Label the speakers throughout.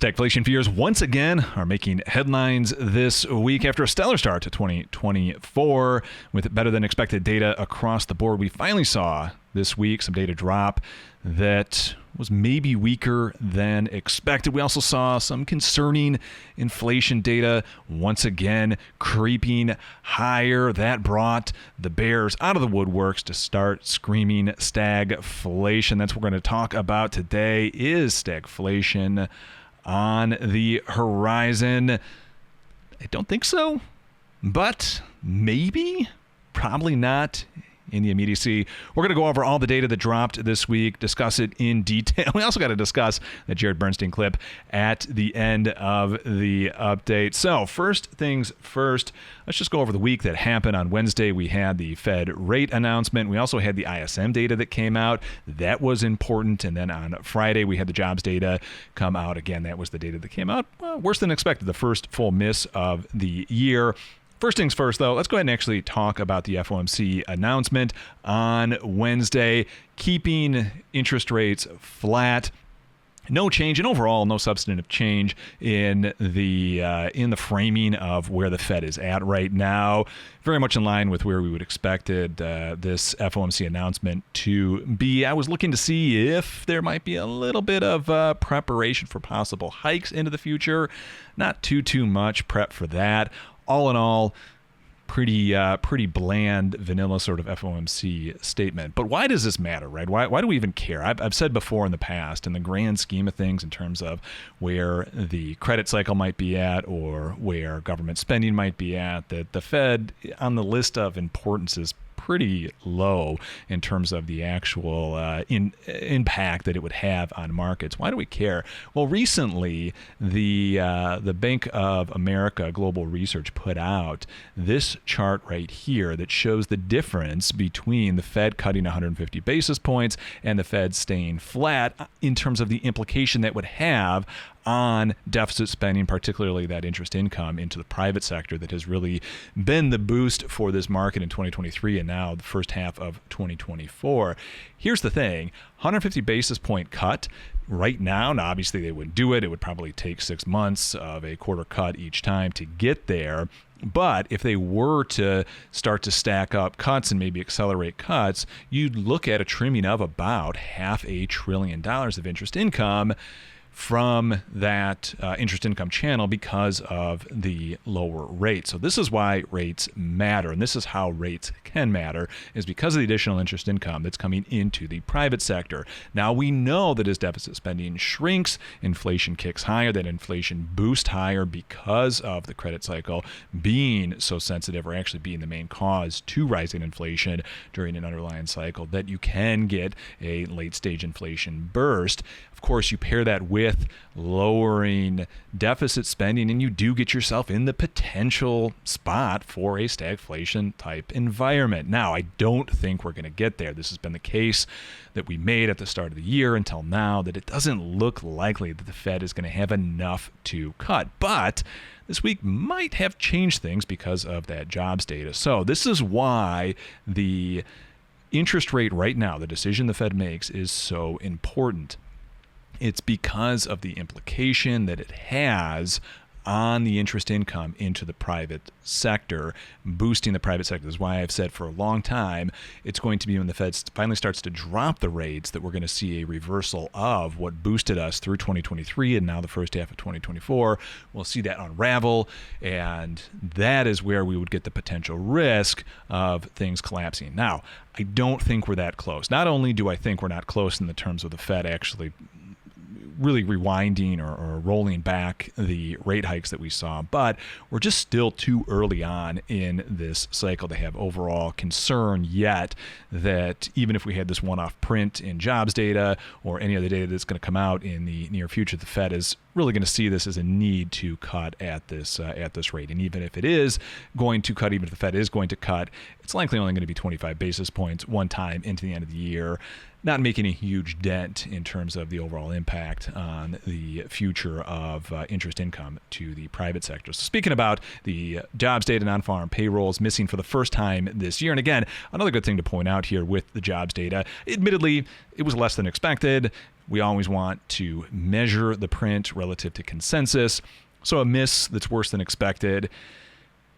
Speaker 1: Stagflation fears once again are making headlines this week after a stellar start to 2024 with better than expected data across the board. We finally saw this week some data drop that was maybe weaker than expected. We also saw some concerning inflation data once again creeping higher. That brought the bears out of the woodworks to start screaming stagflation. That's what we're going to talk about today. Is stagflation on the horizon? I don't think so, but maybe, probably not. In the immediacy, we're going to go over all the data that dropped this week, discuss it in detail. We also got to discuss the Jared Bernstein clip at the end of the update. So first things first, let's just go over the week that happened. On Wednesday, we had the Fed rate announcement. We also had the ISM data that came out. That was important. And then on Friday, we had the jobs data come out. Again, that was the data that came out worse than expected, the first full miss of the year. First things first, though, let's go ahead and actually talk about the FOMC announcement on Wednesday, keeping interest rates flat. No change, and overall, no substantive change in the framing of where the Fed is at right now. Very much in line with where we would expected this FOMC announcement to be. I was looking to see if there might be a little bit of preparation for possible hikes into the future. Not too much prep for that. All in all, pretty bland, vanilla sort of FOMC statement. But why does this matter, right? Why do we even care? I've said before in the past, in the grand scheme of things, in terms of where the credit cycle might be at or where government spending might be at, that the Fed on the list of importance is pretty low in terms of the actual impact that it would have on markets. Why do we care? Well, recently, the Bank of America Global Research put out this chart right here that shows the difference between the Fed cutting 150 basis points and the Fed staying flat in terms of the implication that would have on deficit spending, particularly that interest income into the private sector that has really been the boost for this market in 2023 and now the first half of 2024. Here's the thing, 150 basis point cut right now obviously they wouldn't do it. It would probably take 6 months of a quarter cut each time to get there. But if they were to start to stack up cuts and maybe accelerate cuts, you'd look at a trimming of about $500 billion of interest income from that interest income channel because of the lower rate. So this is why rates matter, and this is how rates can matter, is because of the additional interest income that's coming into the private sector. Now we know that as deficit spending shrinks, inflation kicks higher, that inflation boosts higher because of the credit cycle being so sensitive, or actually being the main cause to rising inflation during an underlying cycle, that you can get a late stage inflation burst. Of course, you pair that with lowering deficit spending, and you do get yourself in the potential spot for a stagflation type environment. Now, I don't think we're going to get there. This has been the case that we made at the start of the year until now, that it doesn't look likely that the Fed is going to have enough to cut. But this week might have changed things because of that jobs data. So this is why the interest rate right now, the decision the Fed makes, is so important. It's because of the implication that it has on the interest income into the private sector, boosting the private sector. This is why I've said for a long time, it's going to be when the Fed finally starts to drop the rates that we're going to see a reversal of what boosted us through 2023 and now the first half of 2024. We'll see that unravel, and that is where we would get the potential risk of things collapsing. Now, I don't think we're that close. Not only do I think we're not close in the terms of the Fed actually really rewinding or rolling back the rate hikes that we saw, but we're just still too early on in this cycle to have overall concern yet that even if we had this one-off print in jobs data or any other data that's going to come out in the near future, the Fed is really going to see this as a need to cut at this rate. And even if it is going to cut, even if the Fed is going to cut, it's likely only going to be 25 basis points one time into the end of the year, not making a huge dent in terms of the overall impact on the future of interest income to the private sector. So speaking about the jobs data, non-farm payrolls missing for the first time this year. And again, another good thing to point out here with the jobs data, admittedly, it was less than expected. we always want to measure the print relative to consensus. So a miss that's worse than expected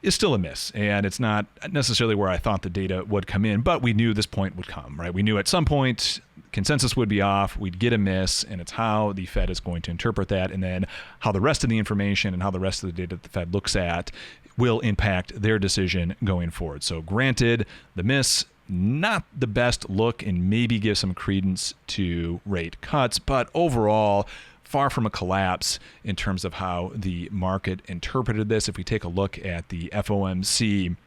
Speaker 1: is still a miss, and it's not necessarily where I thought the data would come in, but we knew this point would come, right? We knew at some point consensus would be off, we'd get a miss, and it's how the Fed is going to interpret that, and then how the rest of the information and how the rest of the data that the Fed looks at will impact their decision going forward. So granted, the miss, not the best look, and maybe give some credence to rate cuts, but overall, far from a collapse in terms of how the market interpreted this. If we take a look at the FOMC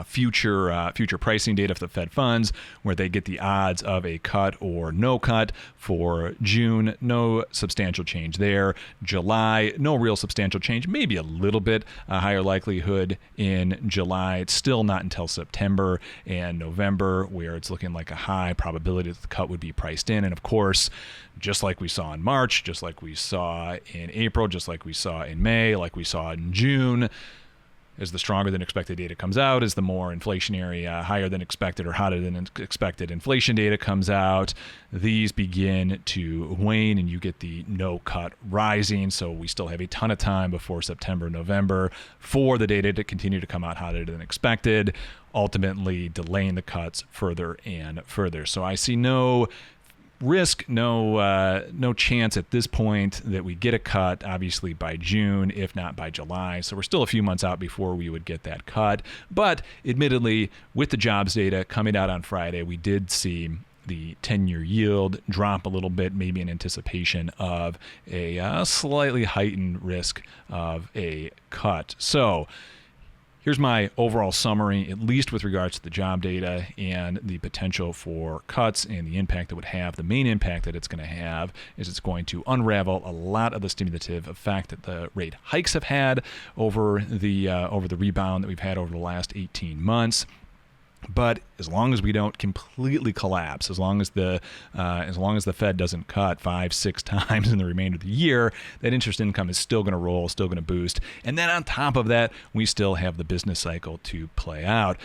Speaker 1: future pricing data for the Fed funds, where they get the odds of a cut or no cut for June, no substantial change there. July, no real substantial change, maybe a little bit higher likelihood in July. It's still not until September and November where it's looking like a high probability that the cut would be priced in. And of course, just like we saw in March, just like we saw in April, just like we saw in May, like we saw in June, as the stronger than expected data comes out, as the more inflationary, higher than expected or hotter than expected inflation data comes out, these begin to wane and you get the no cut rising. So we still have a ton of time before September, November for the data to continue to come out hotter than expected, ultimately delaying the cuts further and further. So I see no risk, no chance at this point that we get a cut, obviously by June, if not by July. So we're still a few months out before we would get that cut. But admittedly, with the jobs data coming out on Friday, we did see the 10-year yield drop a little bit, maybe in anticipation of a slightly heightened risk of a cut. So here's my overall summary, at least with regards to the job data and the potential for cuts and the impact it would have. The main impact that it's going to have is it's going to unravel a lot of the stimulative effect that the rate hikes have had over the rebound that we've had over the last 18 months. But as long as we don't completely collapse, as long as the Fed doesn't cut 5-6 times in the remainder of the year, that interest income is still going to roll, still going to boost. And then on top of that, we still have the business cycle to play out,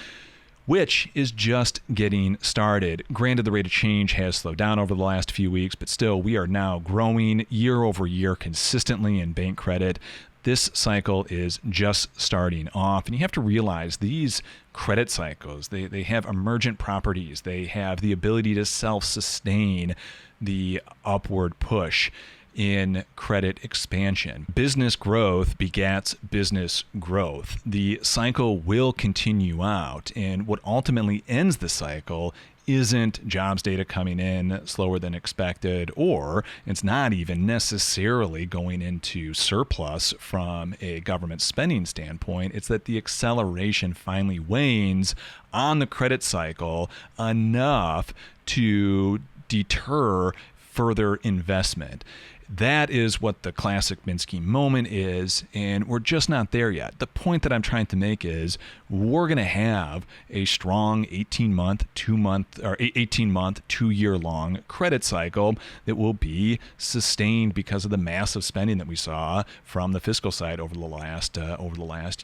Speaker 1: which is just getting started. Granted, the rate of change has slowed down over the last few weeks, but still, we are now growing year over year consistently in bank credit. This cycle is just starting off, and you have to realize these credit cycles, they have emergent properties. They have the ability to self-sustain the upward push in credit expansion. Business growth begats business growth. The cycle will continue out, and what ultimately ends the cycle isn't jobs data coming in slower than expected, or it's not even necessarily going into surplus from a government spending standpoint. It's that the acceleration finally wanes on the credit cycle enough to deter further investment. That is what the classic Minsky moment is, and we're just not there yet. The point that I'm trying to make is we're going to have a strong 18-month, 2-year-long credit cycle that will be sustained because of the massive spending that we saw from the fiscal side over the last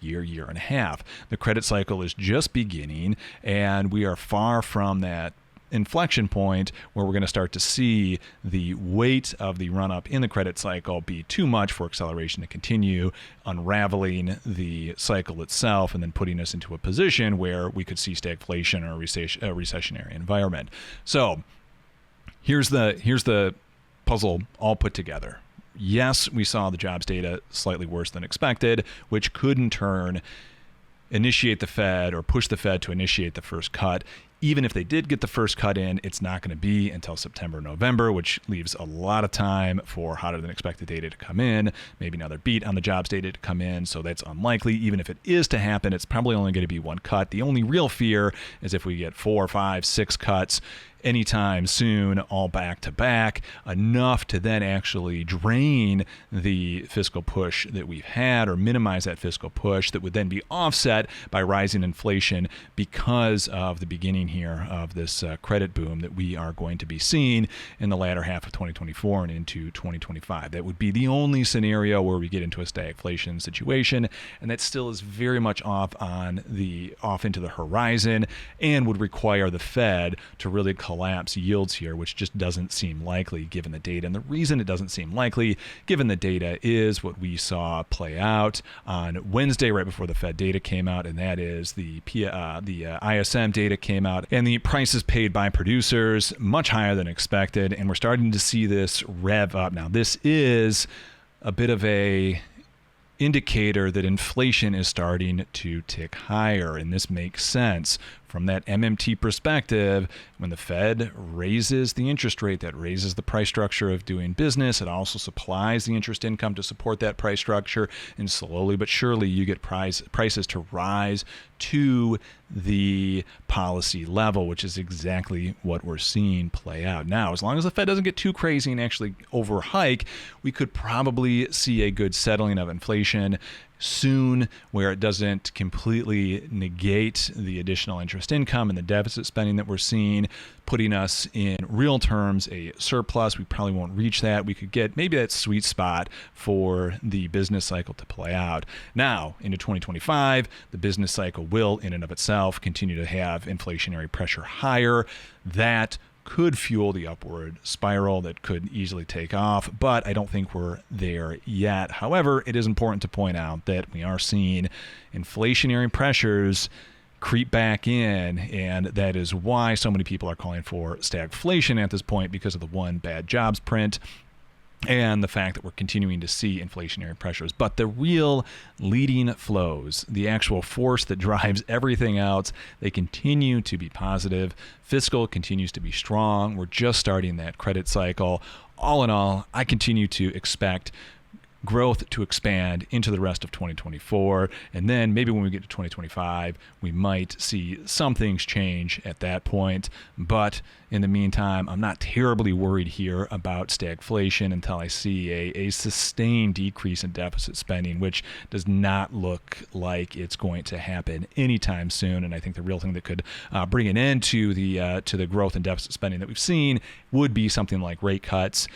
Speaker 1: year and a half. The credit cycle is just beginning, and we are far from that inflection point where we're going to start to see the weight of the run-up in the credit cycle be too much for acceleration to continue, unraveling the cycle itself and then putting us into a position where we could see stagflation or a recessionary environment. So here's the puzzle all put together. Yes, we saw the jobs data slightly worse than expected, which could in turn initiate the Fed or push the Fed to initiate the first cut. Even if they did get the first cut in, it's not going to be until September, November, which leaves a lot of time for hotter than expected data to come in, maybe another beat on the jobs data to come in. So that's unlikely. Even if it is to happen, it's probably only going to be one cut. The only real fear is if we get 4, 5, 6 cuts anytime soon, all back to back, enough to then actually drain the fiscal push that we've had or minimize that fiscal push that would then be offset by rising inflation because of the beginning here of this credit boom that we are going to be seeing in the latter half of 2024 and into 2025. That would be the only scenario where we get into a stagflation situation, and that still is very much off into the horizon and would require the Fed to really collapse collapse yields here, which just doesn't seem likely given the data. And the reason it doesn't seem likely given the data is what we saw play out on Wednesday right before the Fed data came out, and that is the ISM data came out, and the prices paid by producers much higher than expected, and we're starting to see this rev up. Now, this is a bit of a indicator that inflation is starting to tick higher, and this makes sense from that MMT perspective. When the Fed raises the interest rate, that raises the price structure of doing business. It also supplies the interest income to support that price structure, and slowly but surely you get prices to rise to the policy level, which is exactly what we're seeing play out. Now, as long as the Fed doesn't get too crazy and actually overhike, we could probably see a good settling of inflation soon, where it doesn't completely negate the additional interest income and the deficit spending that we're seeing, putting us in real terms a surplus. We probably won't reach that. We could get maybe that sweet spot for the business cycle to play out. Now, into 2025, the business cycle will, in and of itself, continue to have inflationary pressure higher. That could fuel the upward spiral that could easily take off, but I don't think we're there yet. However, it is important to point out that we are seeing inflationary pressures creep back in, and that is why so many people are calling for stagflation at this point, because of the one bad jobs print and the fact that we're continuing to see inflationary pressures. But the real leading flows, the actual force that drives everything else, they continue to be positive. Fiscal continues to be strong. We're just starting that credit cycle. All in all, I continue to expect growth to expand into the rest of 2024, and then maybe when we get to 2025 we might see some things change at that point. But in the meantime, I'm not terribly worried here about stagflation until I see a sustained decrease in deficit spending, which does not look like it's going to happen anytime soon. And I think the real thing that could bring an end to the growth in deficit spending that we've seen would be something like rate cuts.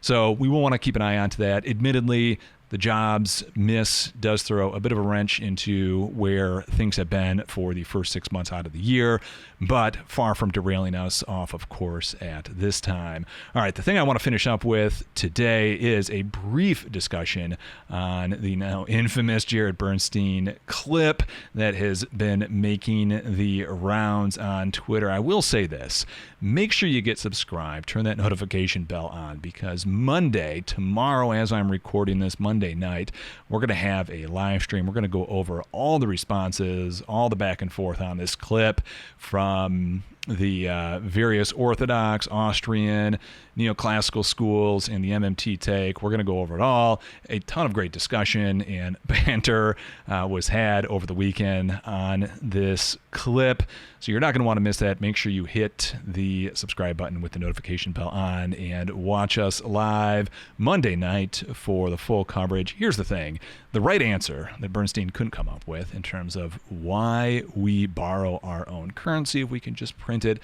Speaker 1: So we will want to keep an eye on to that. Admittedly, the jobs miss does throw a bit of a wrench into where things have been for the first 6 months out of the year, but far from derailing us off of course at this time. All right, the thing I want to finish up with today is a brief discussion on the now infamous Jared Bernstein clip that has been making the rounds on Twitter. I will say this: make sure you get subscribed, turn that notification bell on, because Monday, tomorrow as I'm recording this, Monday night, we're going to have a live stream. We're going to go over all the responses, all the back and forth on this clip from the various Orthodox, Austrian, neoclassical schools and the MMT take. We're going to go over it all. A ton of great discussion and banter was had over the weekend on this clip, so you're not going to want to miss that. Make sure you hit the subscribe button with the notification bell on and watch us live Monday night for the full coverage. Here's the thing: the right answer that Bernstein couldn't come up with in terms of why we borrow our own currency if we can just print it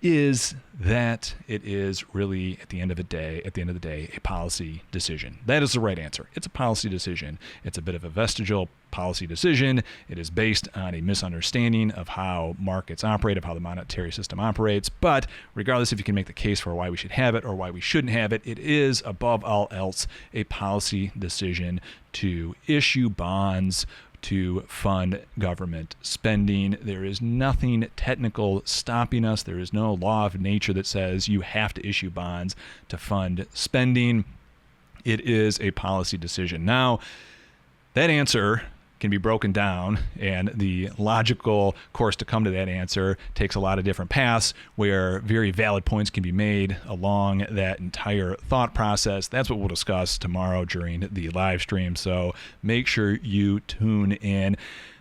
Speaker 1: is that it is really, at the end of the day, a policy decision. That is the right answer. It's a policy decision. It's a bit of a vestigial policy decision. It is based on a misunderstanding of how markets operate, of how the monetary system operates. But regardless if you can make the case for why we should have it or why we shouldn't have it, it is, above all else, a policy decision to issue bonds to fund government spending. There is nothing technical stopping us. There is no law of nature that says you have to issue bonds to fund spending. It is a policy decision. Now, that answer can be broken down, and the logical course to come to that answer takes a lot of different paths where very valid points can be made along that entire thought process. That's what we'll discuss tomorrow during the live stream, so make sure you tune in.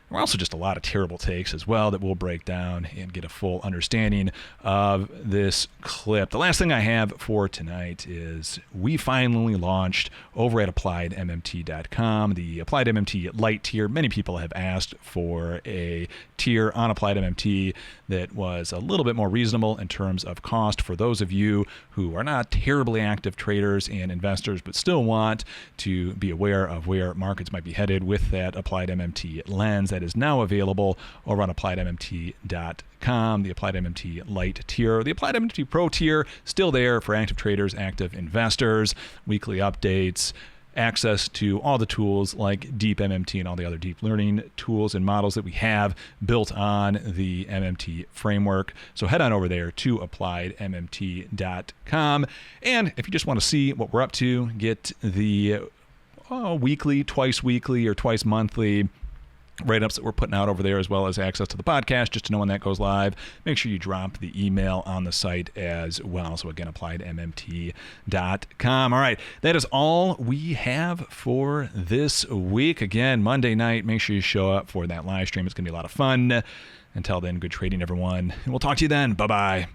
Speaker 1: There are also just a lot of terrible takes as well that we'll break down and get a full understanding of this clip. The last thing I have for tonight is we finally launched over at ApplyMLM.com the Applied MMT Lite tier. Many people have asked for a tier on Applied MMT that was a little bit more reasonable in terms of cost for those of you who are not terribly active traders and investors but still want to be aware of where markets might be headed with that Applied MMT lens, that that is now available over on ApplyMLM.com. The Applied MMT Lite tier, the Applied MMT Pro tier, still there for active traders, active investors, weekly updates, access to all the tools like Deep MMT and all the other deep learning tools and models that we have built on the MMT framework. So head on over there to ApplyMMT.com. And if you just want to see what we're up to, get the weekly, twice weekly, or twice monthly write-ups that we're putting out over there, as well as access to the podcast just to know when that goes live. Make sure you drop the email on the site as well. So again, ApplyMMT.com. All right, that is all we have for this week. Again, Monday night, make sure you show up for that live stream. It's going to be a lot of fun. Until then, good trading, everyone. And we'll talk to you then. Bye-bye.